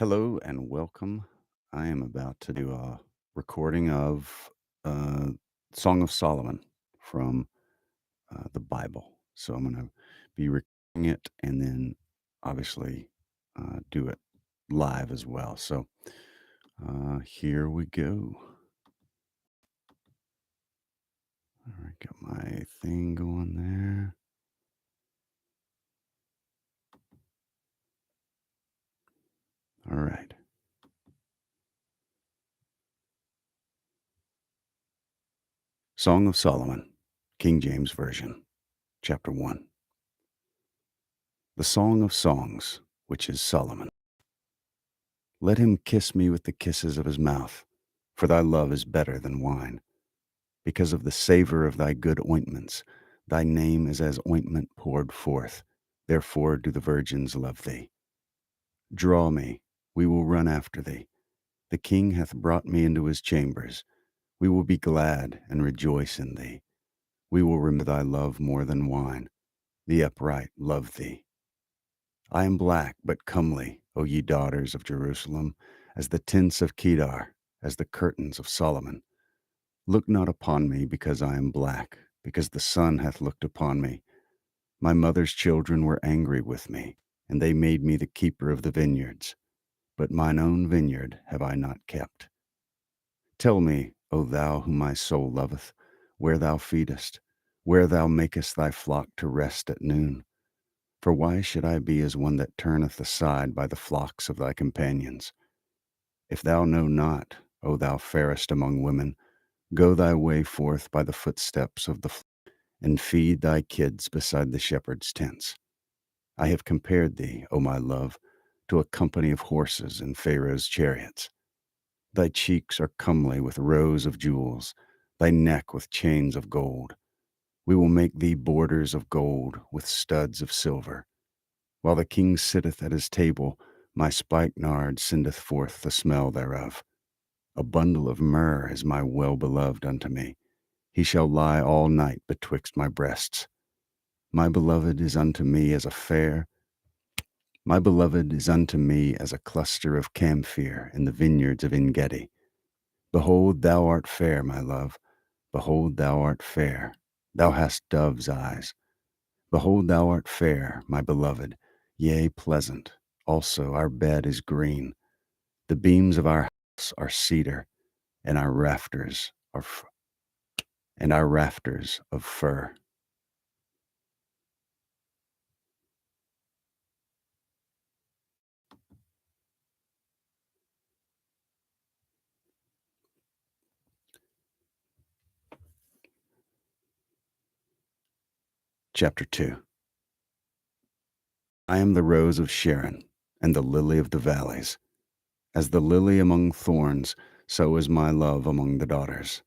Hello and welcome. I am about to do a recording of uh, Song of Solomon from the Bible. So I'm going to be recording it and then obviously do it live as well. So here we go. All right, got my thing going there. All right. Song of Solomon, King James Version, Chapter 1. The Song of Songs, which is Solomon. Let him kiss me with the kisses of his mouth, for thy love is better than wine. Because of the savor of thy good ointments, thy name is as ointment poured forth. Therefore do the virgins love thee. Draw me, we will run after thee. The king hath brought me into his chambers. We will be glad and rejoice in thee. We will remember thy love more than wine. The upright love thee. I am black but comely, O ye daughters of Jerusalem, as the tents of Kedar, as the curtains of Solomon. Look not upon me because I am black, because the sun hath looked upon me. My mother's children were angry with me, and they made me the keeper of the vineyards. But mine own vineyard have I not kept. Tell me, O thou whom my soul loveth, where thou feedest, where thou makest thy flock to rest at noon. For why should I be as one that turneth aside by the flocks of thy companions? If thou know not, O thou fairest among women, go thy way forth by the footsteps of the flock, and feed thy kids beside the shepherd's tents. I have compared thee, O my love, to a company of horses in Pharaoh's chariots. Thy cheeks are comely with rows of jewels, thy neck with chains of gold. We will make thee borders of gold with studs of silver. While the king sitteth at his table, my spikenard sendeth forth the smell thereof. A bundle of myrrh is my well-beloved unto me. He shall lie all night betwixt my breasts. My beloved is unto me as a fair, my beloved is unto me as a cluster of camphire in the vineyards of En-gedi. Behold, thou art fair, my love. Behold, thou art fair. Thou hast dove's eyes. Behold, thou art fair, my beloved, yea, pleasant. Also our bed is green. The beams of our house are cedar, and our rafters of fir. Chapter 2. I am the rose of Sharon, and the lily of the valleys. As the lily among thorns, so is my love among the daughters.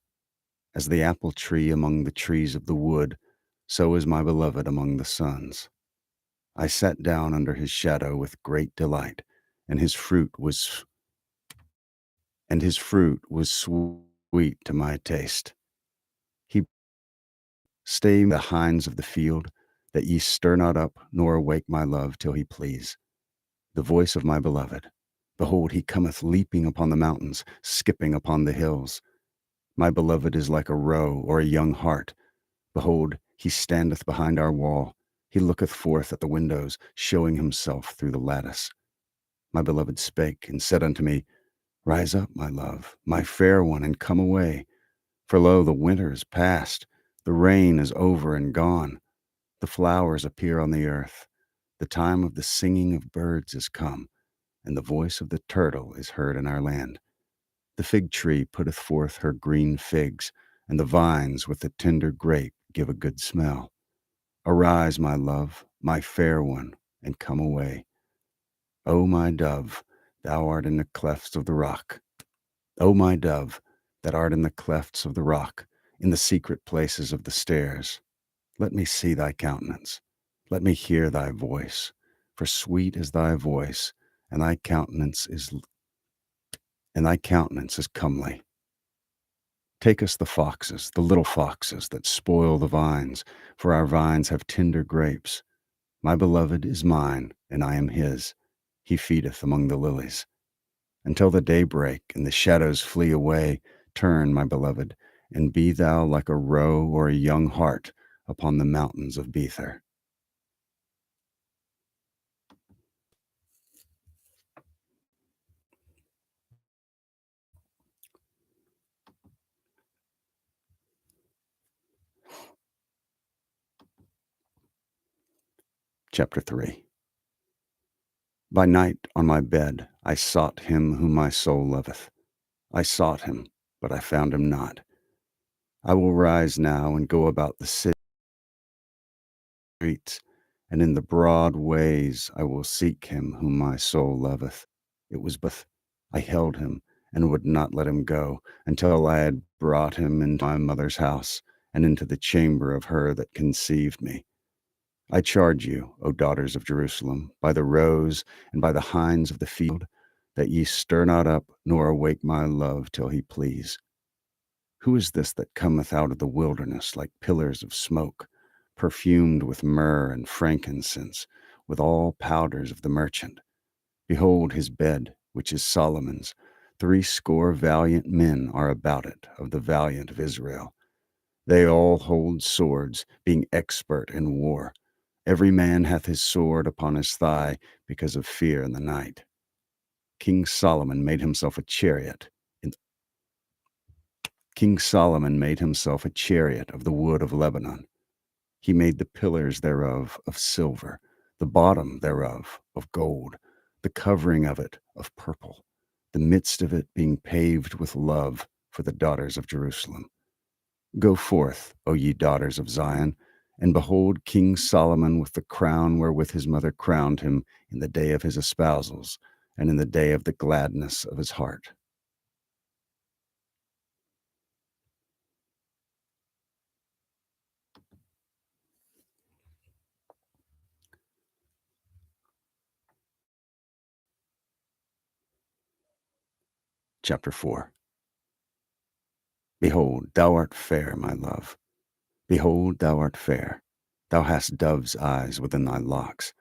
As the apple tree among the trees of the wood, so is my beloved among the sons. I sat down under his shadow with great delight, and his fruit was sweet to my taste. He stay the hinds of the field, that ye stir not up, nor awake my love till he please. The voice of my beloved, behold, he cometh leaping upon the mountains, skipping upon the hills. My beloved is like a roe or a young hart. Behold, he standeth behind our wall. He looketh forth at the windows, showing himself through the lattice. My beloved spake and said unto me, Rise up, my love, my fair one, and come away. For lo, the winter is past, the rain is over and gone. The flowers appear on the earth. The time of the singing of birds is come, and the voice of the turtle is heard in our land. The fig tree putteth forth her green figs, and the vines with the tender grape give a good smell. Arise, my love, my fair one, and come away. O my dove, thou art in the clefts of the rock. O my dove, that art in the clefts of the rock, in the secret places of the stairs. Let me see thy countenance. Let me hear thy voice. For sweet is thy voice, and thy countenance is comely. Take us the little foxes that spoil the vines, for our vines have tender grapes. My beloved is mine, and I am his. He feedeth among the lilies. Until the day break and the shadows flee away, turn, my beloved, and be thou like a roe or a young hart upon the mountains of Bether. Chapter 3. By night on my bed I sought him whom my soul loveth. I sought him, but I found him not. I will rise now and go about the streets, and in the broad ways I will seek him whom my soul loveth. It was but I held him and would not let him go until I had brought him into my mother's house and into the chamber of her that conceived me. I charge you, O daughters of Jerusalem, by the roes and by the hinds of the field, that ye stir not up nor awake my love till he please. Who is this that cometh out of the wilderness like pillars of smoke, perfumed with myrrh and frankincense, with all powders of the merchant? Behold his bed, which is Solomon's. 80 valiant men are about it, of the valiant of Israel. They all hold swords, being expert in war. Every man hath his sword upon his thigh, because of fear in the night. King Solomon made himself a chariot. King Solomon made himself a chariot of the wood of Lebanon. He made the pillars thereof of silver, the bottom thereof of gold, the covering of it of purple, the midst of it being paved with love for the daughters of Jerusalem. Go forth, O ye daughters of Zion, and behold King Solomon with the crown wherewith his mother crowned him in the day of his espousals, and in the day of the gladness of his heart. Chapter 4. Behold, thou art fair, my love. Behold, thou art fair. Thou hast dove's eyes within thy locks.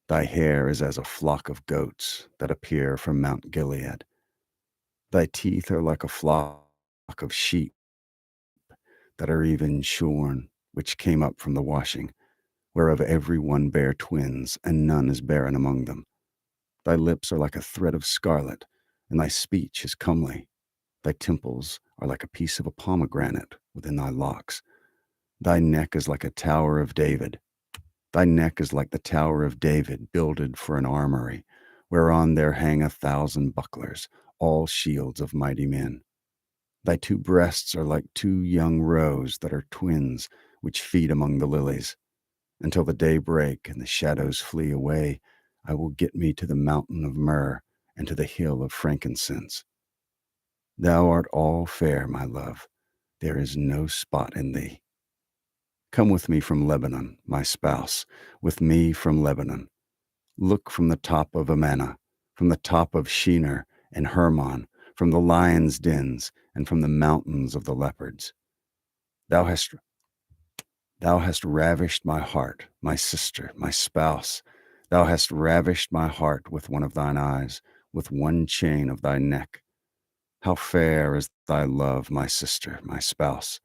Thy hair is as a flock of goats that appear from Mount Gilead. Thy teeth are like a flock of sheep that are even shorn, which came up from the washing, whereof every one bare twins, and none is barren among them. Thy lips are like a thread of scarlet, and thy speech is comely. Thy temples are like a piece of a pomegranate within thy locks. Thy neck is like a tower of David. Thy neck is like the tower of David, builded for an armory, whereon there hang 1,000 bucklers, all shields of mighty men. Thy two breasts are like two young roes that are twins, which feed among the lilies. Until the day break and the shadows flee away, I will get me to the mountain of myrrh and to the hill of frankincense. Thou art all fair, my love. There is no spot in thee. Come with me from Lebanon, my spouse, with me from Lebanon. Look from the top of Amana, from the top of Shinar and Hermon, from the lions' dens, and from the mountains of the leopards. Thou hast Thou hast ravished my heart, my sister, my spouse. Thou hast ravished my heart with one of thine eyes, with one chain of thy neck. How fair is thy love, my sister, my spouse!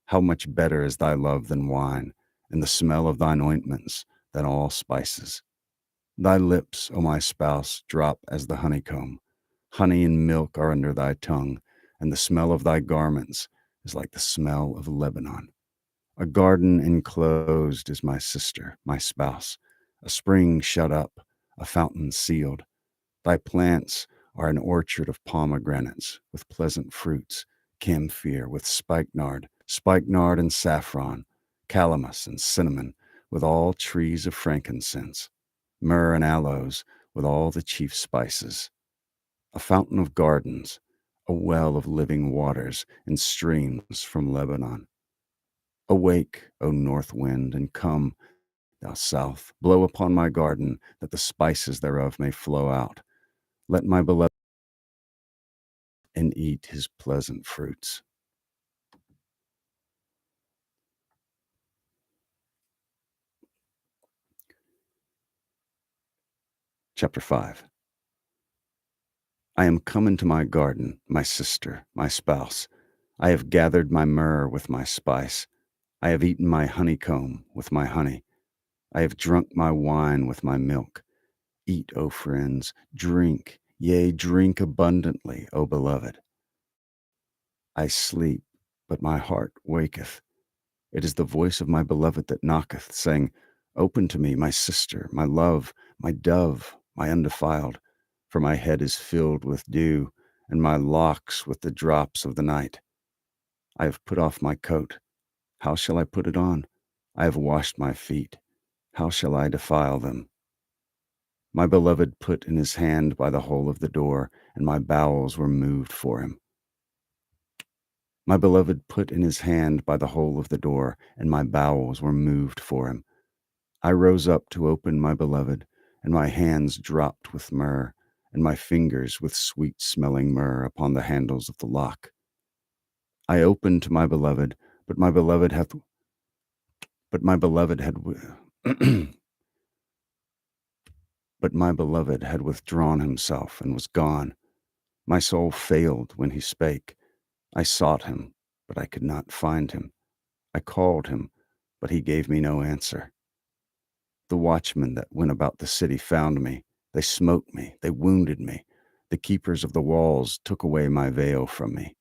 How much better is thy love than wine, and the smell of thine ointments than all spices. Thy lips, O my spouse, drop as the honeycomb. Honey and milk are under thy tongue, and the smell of thy garments is like the smell of Lebanon. A garden enclosed is my sister, my spouse, a spring shut up, a fountain sealed. Thy plants are an orchard of pomegranates with pleasant fruits, camphor with spikenard and saffron, calamus and cinnamon, with all trees of frankincense, myrrh and aloes, with all the chief spices. A fountain of gardens, a well of living waters, and streams from Lebanon. Awake, O north wind, and come, thou south, blow upon my garden, that the spices thereof may flow out. Let my beloved and eat his pleasant fruits. Chapter 5. I am come into my garden, my sister, my spouse. I have gathered my myrrh with my spice. I have eaten my honeycomb with my honey. I have drunk my wine with my milk. Eat, O friends, drink, yea, drink abundantly, O beloved. I sleep, but my heart waketh. It is the voice of my beloved that knocketh, saying, Open to me, my sister, my love, my dove, my undefiled. For my head is filled with dew, and my locks with the drops of the night. I have put off my coat. How shall I put it on? I have washed my feet. How shall I defile them? My beloved put in his hand by the hole of the door, and my bowels were moved for him. My beloved put in his hand by the hole of the door, and my bowels were moved for him. I rose up to open my beloved, and my hands dropped with myrrh, and my fingers with sweet-smelling myrrh upon the handles of the lock. I opened to my beloved, but my beloved hath, but my beloved had, but my beloved had withdrawn himself and was gone. My soul failed when he spake. I sought him, but I could not find him. I called him, but he gave me no answer. The watchmen that went about the city found me. They smote me. They wounded me. The keepers of the walls took away my veil from me.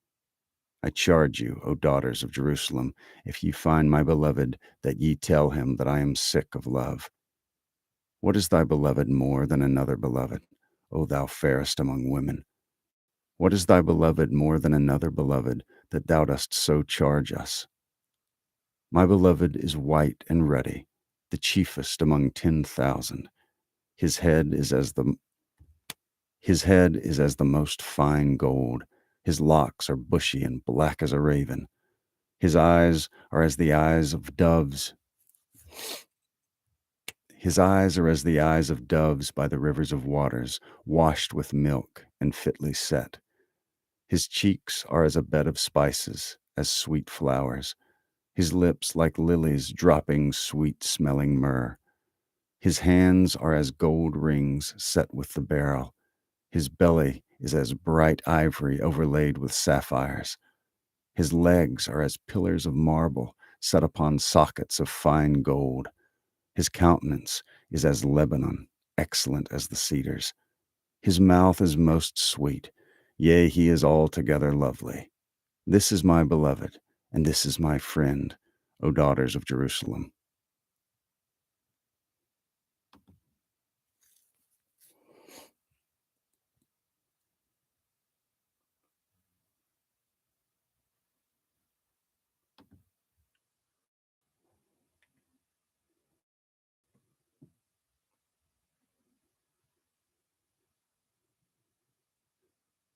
I charge you, O daughters of Jerusalem, if ye find my beloved, that ye tell him that I am sick of love. What is thy beloved more than another beloved, O thou fairest among women? What is thy beloved more than another beloved, that thou dost so charge us? My beloved is white and ruddy, the chiefest among 10,000. His head is as the most fine gold. His locks are bushy and black as a raven. His eyes are as the eyes of doves. His eyes are as the eyes of doves by the rivers of waters, washed with milk and fitly set. His cheeks are as a bed of spices, as sweet flowers. His lips like lilies dropping sweet-smelling myrrh. His hands are as gold rings set with the beryl. His belly is as bright ivory overlaid with sapphires. His legs are as pillars of marble set upon sockets of fine gold. His countenance is as Lebanon, excellent as the cedars. His mouth is most sweet. Yea, he is altogether lovely. This is my beloved, and this is my friend, O daughters of Jerusalem.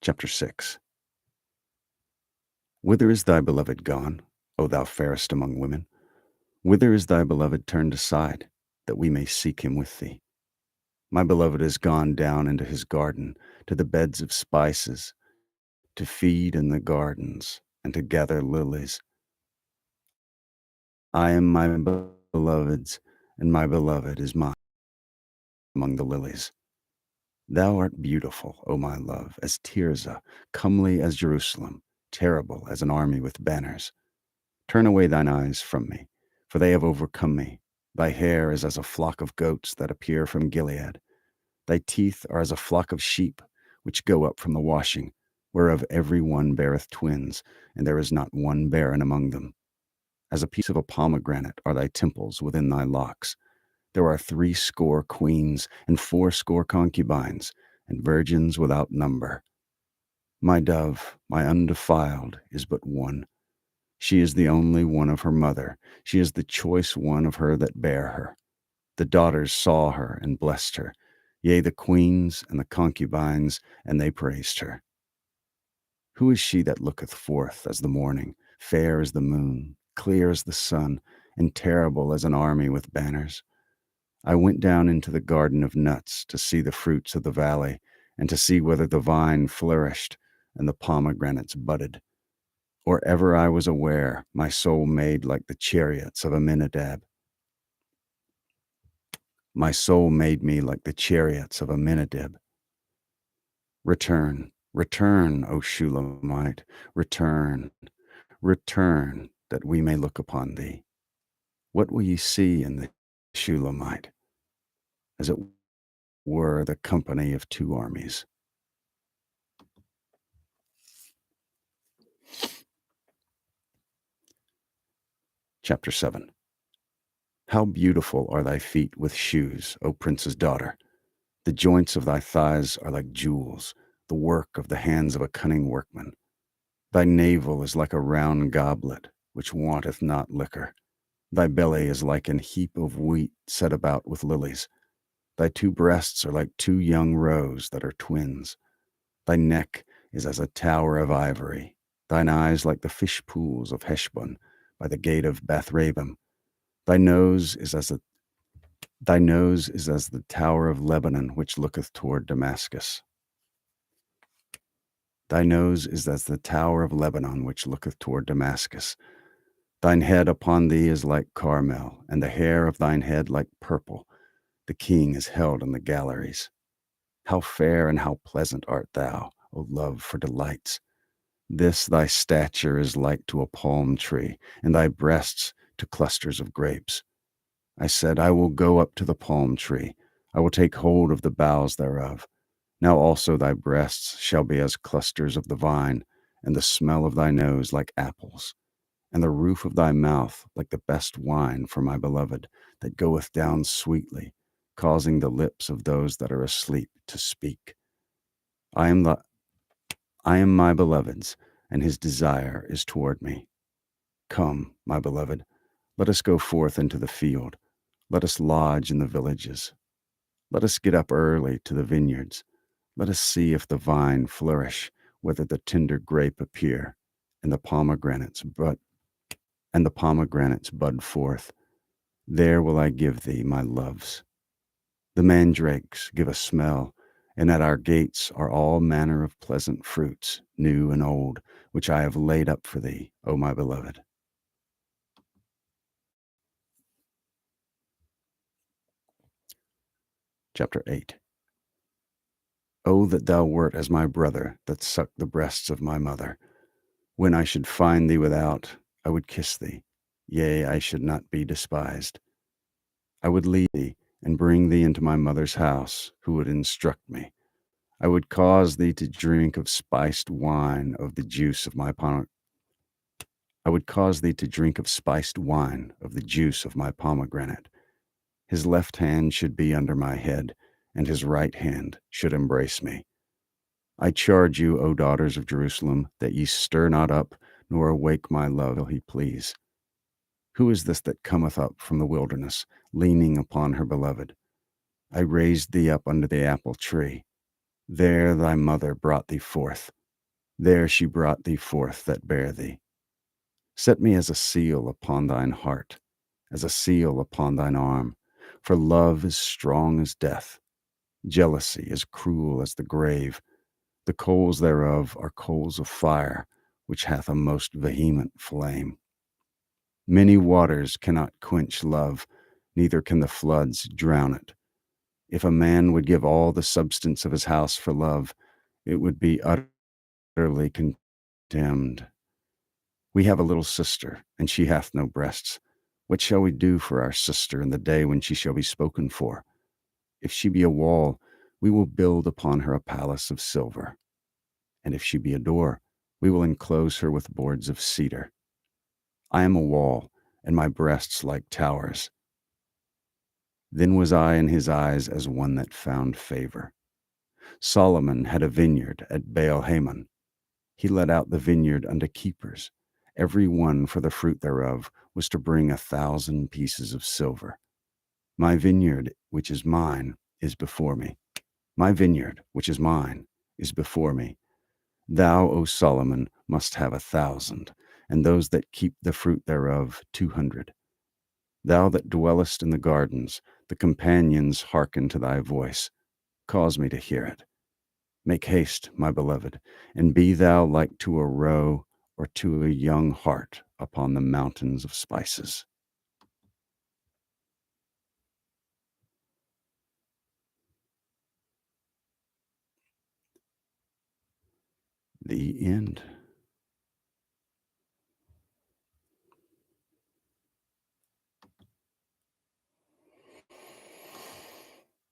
Chapter 6. Whither is thy beloved gone, O thou fairest among women? Whither is thy beloved turned aside, that we may seek him with thee? My beloved is gone down into his garden, to the beds of spices, to feed in the gardens, and to gather lilies. I am my beloved's, and my beloved is mine among the lilies. Thou art beautiful, O my love, as Tirzah, comely as Jerusalem, terrible as an army with banners. Turn away thine eyes from me, for they have overcome me. Thy hair is as a flock of goats that appear from Gilead. Thy teeth are as a flock of sheep, which go up from the washing, whereof every one beareth twins, and there is not one barren among them. As a piece of a pomegranate are thy temples within thy locks. There are 80 queens, and 80 concubines, and virgins without number. My dove, my undefiled, is but one. She is the only one of her mother. She is the choice one of her that bare her. The daughters saw her and blessed her, yea, the queens and the concubines, and they praised her. Who is she that looketh forth as the morning, fair as the moon, clear as the sun, and terrible as an army with banners? I went down into the garden of nuts to see the fruits of the valley, and to see whether the vine flourished and the pomegranates budded. Or ever I was aware, my soul made like the chariots of Aminadab. My soul made me like the chariots of Aminadab. Return, return, O Shulamite, return, return, that we may look upon thee. What will ye see in the Shulamite? As it were the company of two armies. Chapter 7. How beautiful are thy feet with shoes, O prince's daughter! The joints of thy thighs are like jewels, the work of the hands of a cunning workman. Thy navel is like a round goblet, which wanteth not liquor. Thy belly is like an heap of wheat set about with lilies. Thy two breasts are like two young roes that are twins. Thy neck is as a tower of ivory. Thine eyes like the fish pools of Heshbon by the gate of Bethrabim. Thy nose is as the tower of Lebanon which looketh toward Damascus. Thy nose is as the tower of Lebanon which looketh toward Damascus. Thine head upon thee is like Carmel, and the hair of thine head like purple. The king is held in the galleries. How fair and how pleasant art thou, O love for delights! This thy stature is like to a palm tree, and thy breasts to clusters of grapes. I said, I will go up to the palm tree. I will take hold of the boughs thereof. Now also thy breasts shall be as clusters of the vine, and the smell of thy nose like apples, and the roof of thy mouth like the best wine for my beloved, that goeth down sweetly, causing the lips of those that are asleep to speak. I am my beloved's, and his desire is toward me. Come, my beloved, let us go forth into the field. Let us lodge in the villages. Let us get up early to the vineyards. Let us see if the vine flourish, whether the tender grape appear, and the pomegranates bud forth. There will I give thee my loves. The mandrakes give a smell, and at our gates are all manner of pleasant fruits, new and old, which I have laid up for thee, O my beloved. Chapter 8. O that thou wert as my brother, that sucked the breasts of my mother. When I should find thee without, I would kiss thee. Yea, I should not be despised. I would lead thee, and bring thee into my mother's house, who would instruct me. I would cause thee to drink of spiced wine of the juice of my I would cause thee to drink of spiced wine of the juice of my pomegranate. His left hand should be under my head, and his right hand should embrace me. I charge you, O daughters of Jerusalem, that ye stir not up, nor awake my love till he please. Who is this that cometh up from the wilderness, leaning upon her beloved? I raised thee up under the apple tree. There thy mother brought thee forth. There she brought thee forth that bare thee. Set me as a seal upon thine heart, as a seal upon thine arm. For love is strong as death. Jealousy is cruel as the grave. The coals thereof are coals of fire, which hath a most vehement flame. Many waters cannot quench love, neither can the floods drown it. If a man would give all the substance of his house for love, it would be utterly condemned. We have a little sister, and she hath no breasts. What shall we do for our sister in the day when she shall be spoken for? If she be a wall, we will build upon her a palace of silver. And if she be a door, we will enclose her with boards of cedar. I am a wall, and my breasts like towers. Then was I in his eyes as one that found favor. Solomon had a vineyard at Baal-Hamon. He let out the vineyard unto keepers. Every one for the fruit thereof was to bring 1,000 pieces of silver. My vineyard, which is mine, is before me. My vineyard, which is mine, is before me. Thou, O Solomon, must have 1,000, and those that keep the fruit thereof 200. Thou that dwellest in the gardens, the companions hearken to thy voice. Cause me to hear it. Make haste, my beloved, and be thou like to a roe or to a young hart upon the mountains of spices. The end.